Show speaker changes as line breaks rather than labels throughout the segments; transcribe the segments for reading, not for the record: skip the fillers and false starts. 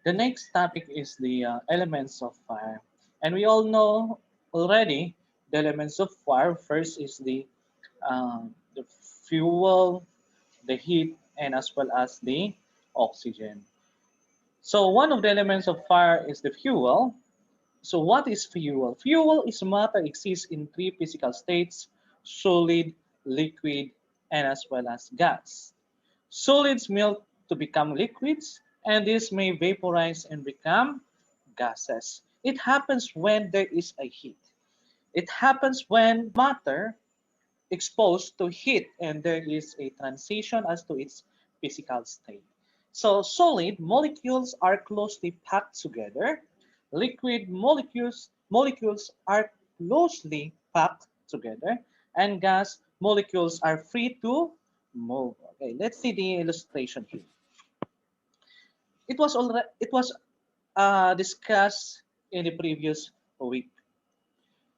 The next topic is the elements of fire. And we all know already the elements of fire. First is the fuel, the heat, and as well as the oxygen. So one of the elements of fire is the fuel. So what is fuel? Fuel is matter exists in three physical states: solid, liquid, and as well as gas. Solids melt to become liquids, and these may vaporize and become gases. It happens when there is a heat. It happens when matter exposed to heat and there is a transition as to its physical state. So solid molecules are closely packed together. Liquid molecules are closely packed together, and gas molecules are free to move. Okay, let's see the illustration here. It was discussed in the previous week.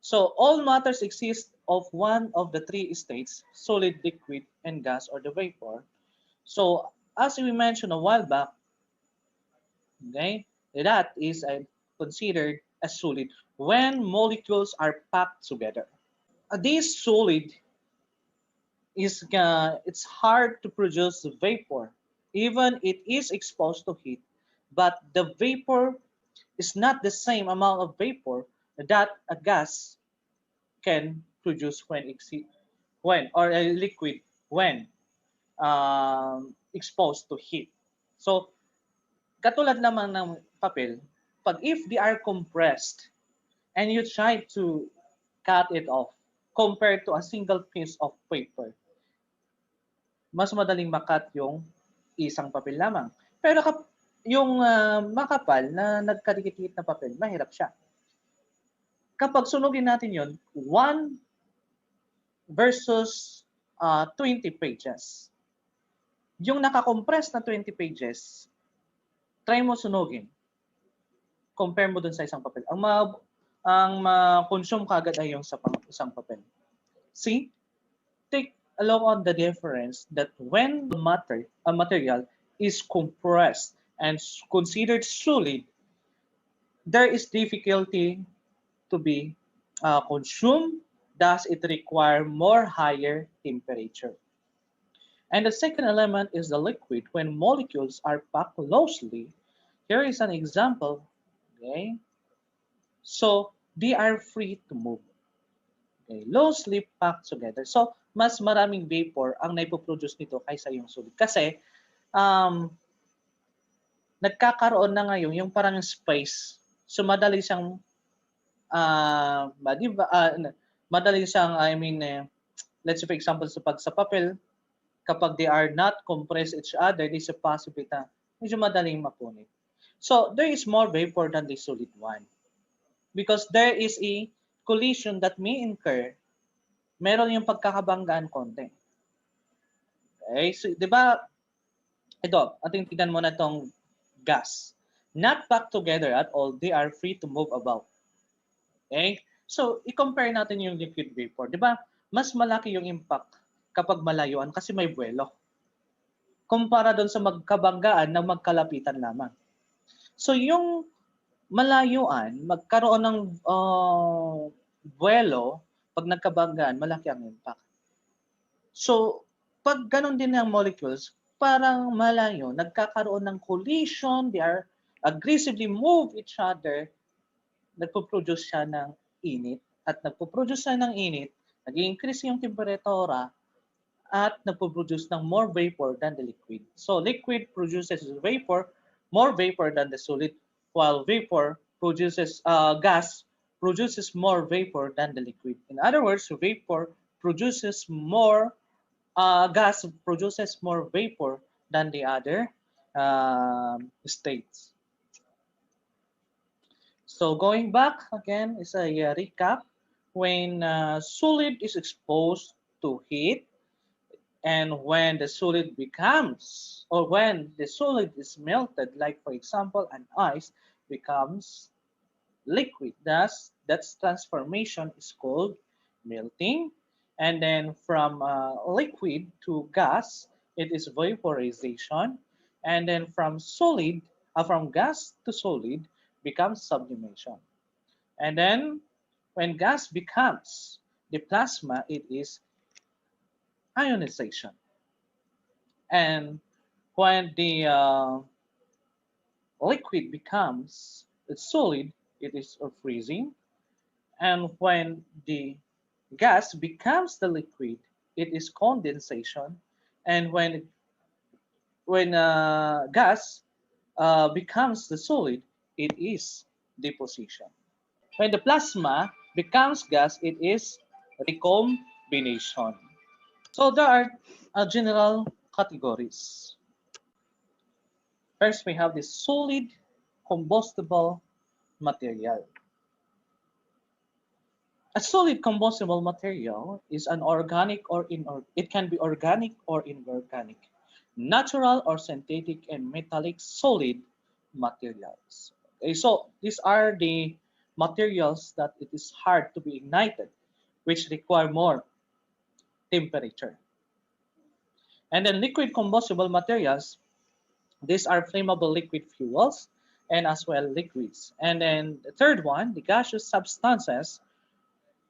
So all matters exist of one of the three states: solid, liquid, and gas or the vapor. So as we mentioned a while back, okay, that is considered a solid when molecules are packed together. This solid it's hard to produce vapor, even it is exposed to heat, but the vapor is not the same amount of vapor that a gas can produce when or a liquid when exposed to heat. So katulad naman ng papel, pag if they are compressed and you try to cut it off compared to a single piece of paper, mas madaling makat yung isang papel lamang. Pero yung makapal na nagkadikit-dikit na papel, mahirap siya. Kapag sunugin natin yon, 1 versus 20 pages. Yung nakakompress na 20 pages, try mo sunugin. Compare mo dun sa isang papel. Ang ma-consume kagad ay yung sa isang papel. See? Take a look on the difference that when a material is compressed and considered solid, there is difficulty to be consumed, thus it require more higher temperature. And the second element is the liquid. When molecules are packed closely, here is an example. Okay, so they are free to move. Okay, loosely packed together. So mas maraming vapor ang naipoproduce nito kaysa yung solid. Kasi um, nagkakaroon na ngayon yung parang space. So madali siyang madali siyang let's say for example sa papel, kapag they are not compressed each other, there's a possibility na medyo madaling mapunit. So there is more vapor than the solid one because there is a collision that may incur. Meron yung pagkakabanggaan konti. Okay, so di ba ito, ating tignan mo na itong gas. Not packed together at all, they are free to move about. Okay? So, i-compare natin yung liquid vapor. Di ba? Mas malaki yung impact kapag malayuan kasi may buwelo. Kumpara doon sa magkabanggaan na magkalapitan lamang. So, yung malayuan, magkaroon ng buwelo, pag nagkabanggaan, malaki ang impact. So, pag ganun din ang molecules, parang malayo, nagkakaroon ng collision, they are aggressively move each other, nagpo-produce siya ng init, at nagpo-produce siya ng init, nag-increase yung temperatura, at nagpo-produce ng more vapor than the liquid. So, liquid produces vapor, more vapor than the solid, while gas produces more vapor than the liquid. In other words, gas produces more vapor than the other states. So going back again is a recap. When solid is exposed to heat, and when the solid becomes, or when the solid is melted, like for example an ice becomes liquid, thus that transformation is called melting. And then from liquid to gas, it is vaporization. And then from solid from gas to solid becomes sublimation. And then when gas becomes the plasma, it is ionization. And when the liquid becomes a solid, it is freezing. And when the gas becomes the liquid, it is condensation. And when gas becomes the solid, it is deposition. When the plasma becomes gas, it is recombination. So there are general categories. First, we have the solid combustible material. A solid combustible material is an organic or inorganic. It can be organic or inorganic, natural or synthetic, and metallic solid materials. Okay, so these are the materials that it is hard to be ignited, which require more temperature. And then liquid combustible materials, these are flammable liquid fuels and as well liquids. And then the third one, the gaseous substances,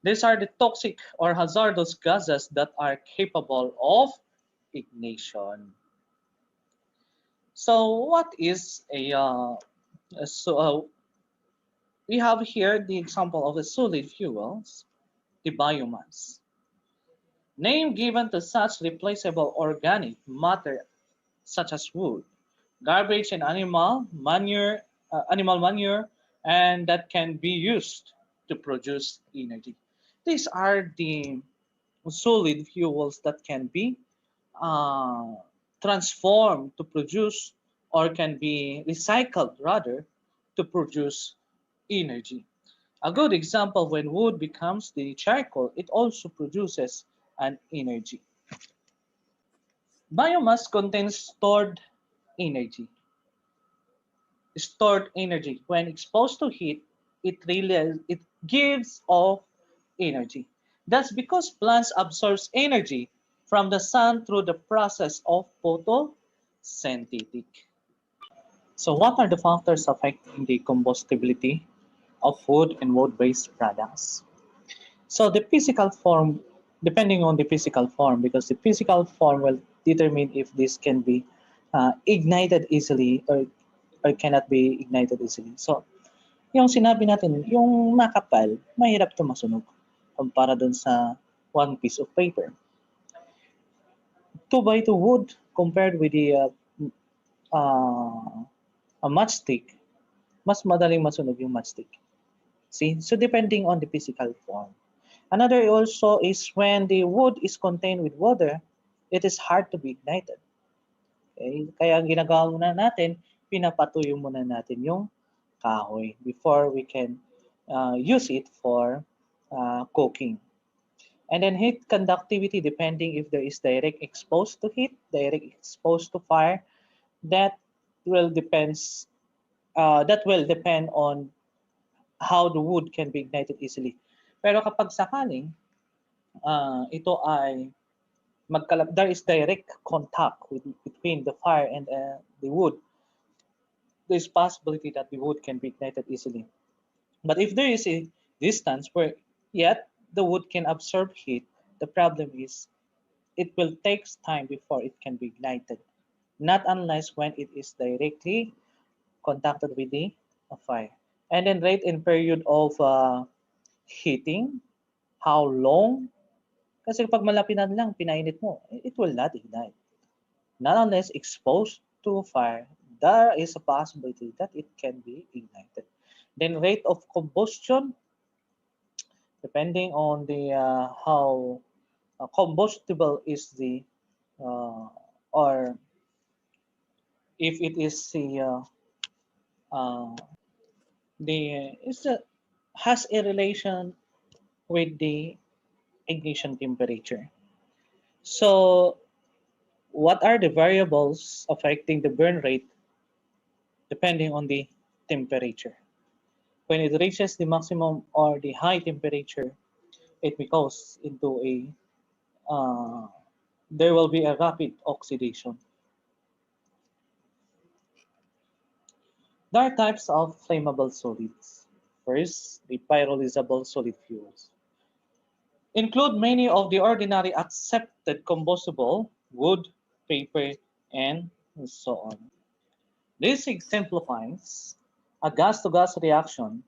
these are the toxic or hazardous gases that are capable of ignition. So what is we have here the example of the solid fuels, the biomass. Name given to such replaceable organic matter such as wood, garbage and animal manure, and that can be used to produce energy. These are the solid fuels that can be uh, transformed to produce or can be recycled rather to produce energy. A good example, when wood becomes the charcoal, it also produces an energy. Biomass contains energy. Stored energy. When exposed to heat, it gives off energy. That's because plants absorb energy from the sun through the process of photosynthetic. So what are the factors affecting the combustibility of wood and wood-based products? So the physical form, depending on the physical form, because the physical form will determine if this can be ignited easily or cannot be ignited easily. So yung sinabi natin, yung makapal, mahirap to masunog kumpara dun sa one piece of paper. 2 by 2 wood compared with the uh, a matchstick, mas madaling masunog yung matchstick. See? So depending on the physical form. Another also is when the wood is contained with water, it is hard to be ignited. Okay? Kaya ang ginagawa muna natin, pinapatuyo muna natin yung kahoy before we can use it for cooking. And then heat conductivity, depending if there is direct exposed to heat, direct exposed to fire, that will depends that will depend on how the wood can be ignited easily. Pero kapag sakaling ito ay there is direct contact between the fire and the wood, there is possibility that the wood can be ignited easily. But if there is a distance where yet the wood can absorb heat, the problem is it will take time before it can be ignited. Not unless when it is directly contacted with the fire. And then rate and period of heating, how long. Kasi pag malapitan lang, pinainit mo, it will not ignite. Not unless exposed to fire, there is a possibility that it can be ignited. Then rate of combustion, depending on the how combustible is the or if it is uh, the is a, has a relation with the ignition temperature. So what are the variables affecting the burn rate depending on the temperature? When it reaches the maximum or the high temperature, it goes into a there will be a rapid oxidation. There are types of flammable solids. First, the pyrolyzable solid fuels include many of the ordinary accepted combustible, wood, paper, and so on. This exemplifies a gas-to-gas reaction.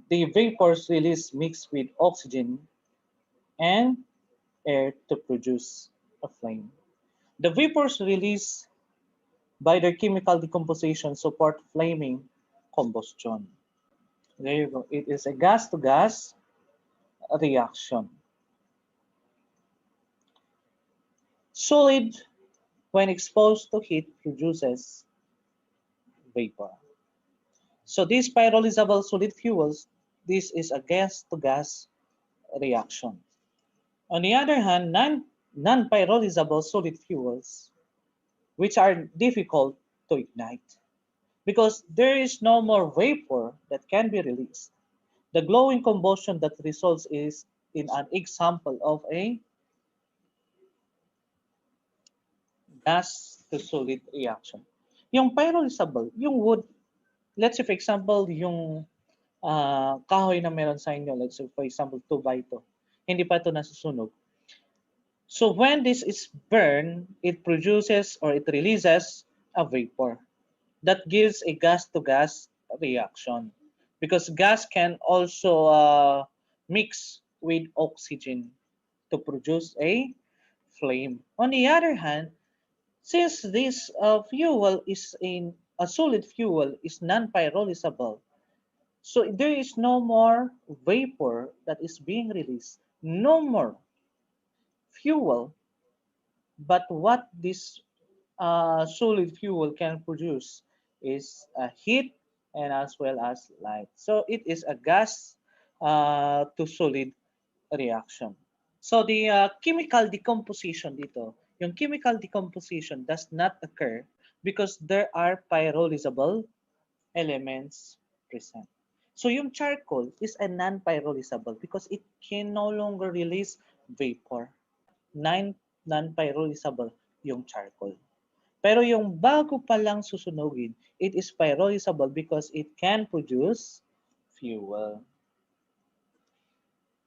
The vapors release mix with oxygen and air to produce a flame. The vapors released by their chemical decomposition support flaming combustion. There you go. It is a gas-to-gas reaction. Solid, when exposed to heat, produces vapor. So these pyrolyzable solid fuels, this is a gas-to-gas reaction. On the other hand, non-pyrolyzable solid fuels, which are difficult to ignite, because there is no more vapor that can be released. The glowing combustion that results is in an example of a gas to solid reaction. Yung pyrolyzable, yung wood, let's say for example, yung kahoy na meron sa inyo, let's say for example 2 by 2, hindi pa ito nasusunog. So when this is burned, it produces or it releases a vapor that gives a gas-to-gas reaction, because gas can also mix with oxygen to produce a flame. On the other hand, since this fuel is in a solid fuel is non-pyrolyzable, so there is no more vapor that is being released, no more fuel, but what this solid fuel can produce is heat and as well as light. So it is a gas to solid reaction. So the chemical decomposition dito, yung chemical decomposition does not occur because there are pyrolyzable elements present. So yung charcoal is a non-pyrolyzable because it can no longer release vapor. Non-pyrolyzable yung charcoal. Pero yung bago pa lang susunugin, it is pyrolyzable because it can produce fuel.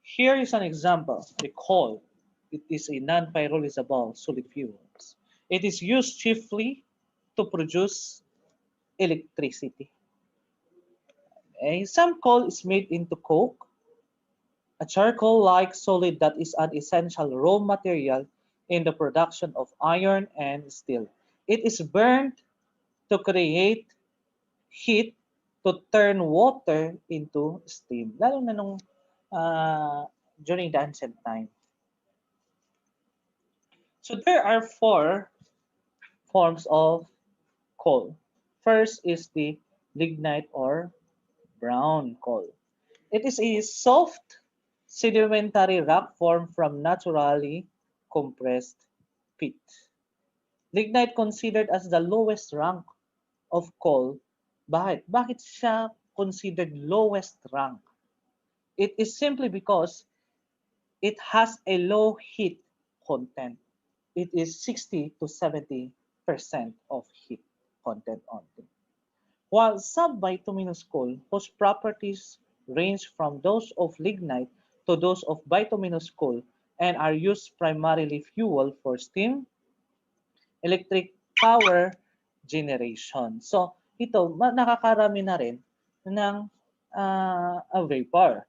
Here is an example. The coal. It is a non-pyrolyzable solid fuel. It is used chiefly to produce electricity. Okay? Some coal is made into coke, a charcoal-like solid that is an essential raw material in the production of iron and steel. It is burned to create heat to turn water into steam. Lalo na nung during the ancient time. So there are 4 forms of coal. First is the lignite or brown coal. It is a soft sedimentary rock formed from naturally compressed peat. Lignite considered as the lowest rank of coal. Bakit? Bakit siya considered lowest rank? It is simply because it has a low heat content. It is 60 to 70% of heat content only. While sub-bituminous coal, whose properties range from those of lignite to those of bituminous coal and are used primarily fuel for steam, electric power generation. So ito, nakakarami na rin ng vapor.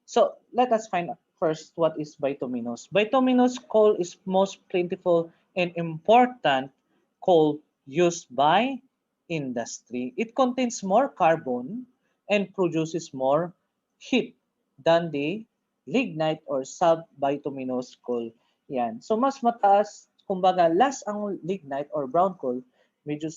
So let us find out first what is bituminous. Bituminous coal is most plentiful and important coal used by industry. It contains more carbon and produces more heat than the lignite or sub-bituminous coal. Yan. So mas mataas, kumbaga less ang lignite or brown coal, medyo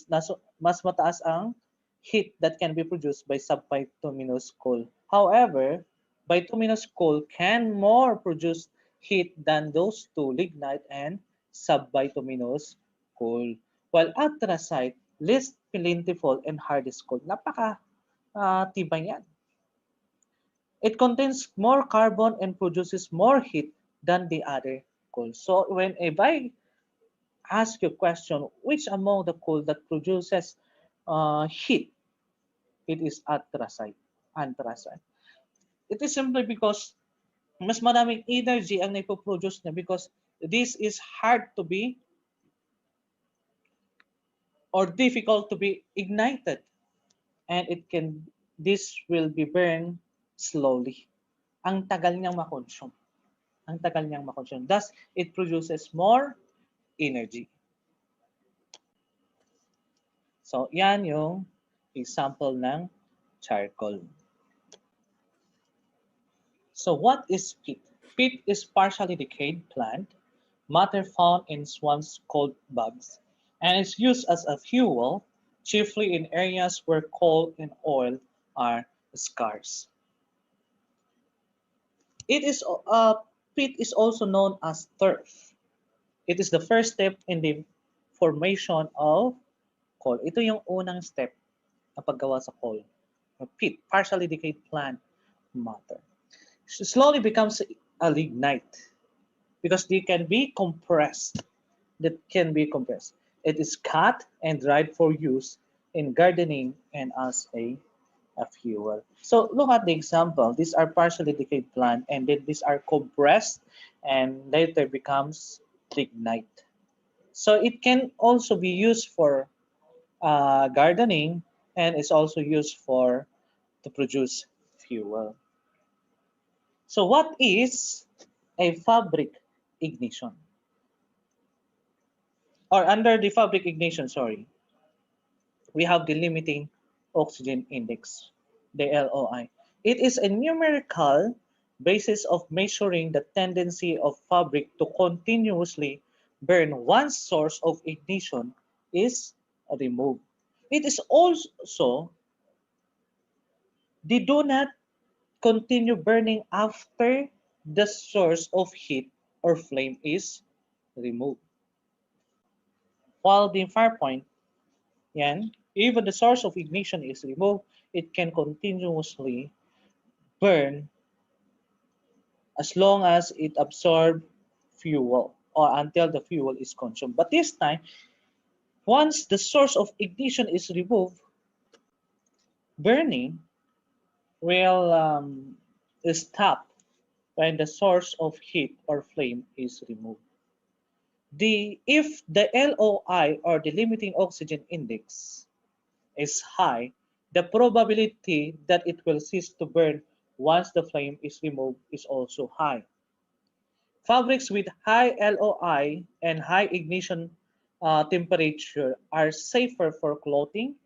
mas mataas ang heat that can be produced by sub-bituminous coal. However, bituminous coal can more produce heat than those two, lignite and sub-bituminous coal. While anthracite, least plentiful and hardest coal. Napaka tibay yan. It contains more carbon and produces more heat than the other coal. So if I ask you a question, which among the coal that produces heat, it is anthracite. Anthracite. It is simply because mas maraming energy ang naipoproduce niya because this is hard to be or difficult to be ignited, and this will be burned slowly. Ang tagal niyang makonsume. Ang tagal niyang makonsume. Thus, it produces more energy. So, yan yung example ng charcoal. So, what is peat? Peat is partially decayed plant matter found in swamps called bogs, and is used as a fuel, chiefly in areas where coal and oil are scarce. It is peat is also known as turf. It is the first step in the formation of coal. Ito yung unang step na paggawa sa coal. Peat, partially decayed plant matter. Slowly becomes a lignite because they can be compressed. That can be compressed. It is cut and dried for use in gardening and as a fuel. So look at the example. These are partially decayed plant, and then these are compressed and later becomes lignite. So it can also be used for gardening, and it's also used for to produce fuel. So what is a fabric ignition? Or under the fabric ignition, sorry, we have the limiting oxygen index, the LOI. It is a numerical basis of measuring the tendency of fabric to continuously burn once source of ignition is removed. It is also, they do not continue burning after the source of heat or flame is removed. While the fire point, yan, even the source of ignition is removed, it can continuously burn as long as it absorbs fuel or until the fuel is consumed. But this time, once the source of ignition is removed, burning will stop when the source of heat or flame is removed. If the LOI or the limiting oxygen index is high, the probability that it will cease to burn once the flame is removed is also high. Fabrics with high LOI and high ignition temperature are safer for clothing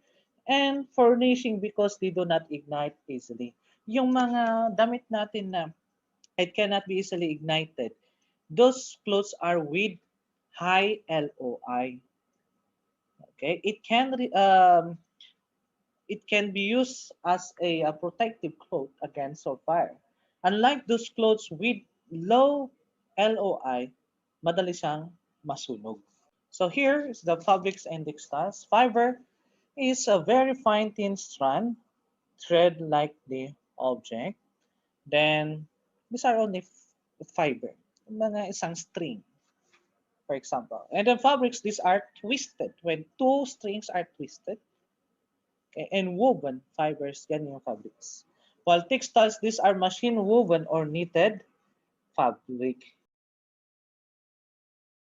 and furnishing because they do not ignite easily. Yung mga damit natin na it cannot be easily ignited, those clothes are with high LOI. Okay, it can be used as a protective cloth against fire. Unlike those clothes with low LOI, madali siyang masunog. So here is the fabrics index task. Fiber is a very fine thin strand, thread like the object. Then these are only fiber, mga isang string, for example. And then fabrics, these are twisted. When two strings are twisted, okay, and woven fibers, yan yung fabrics. While textiles, these are machine woven or knitted fabric.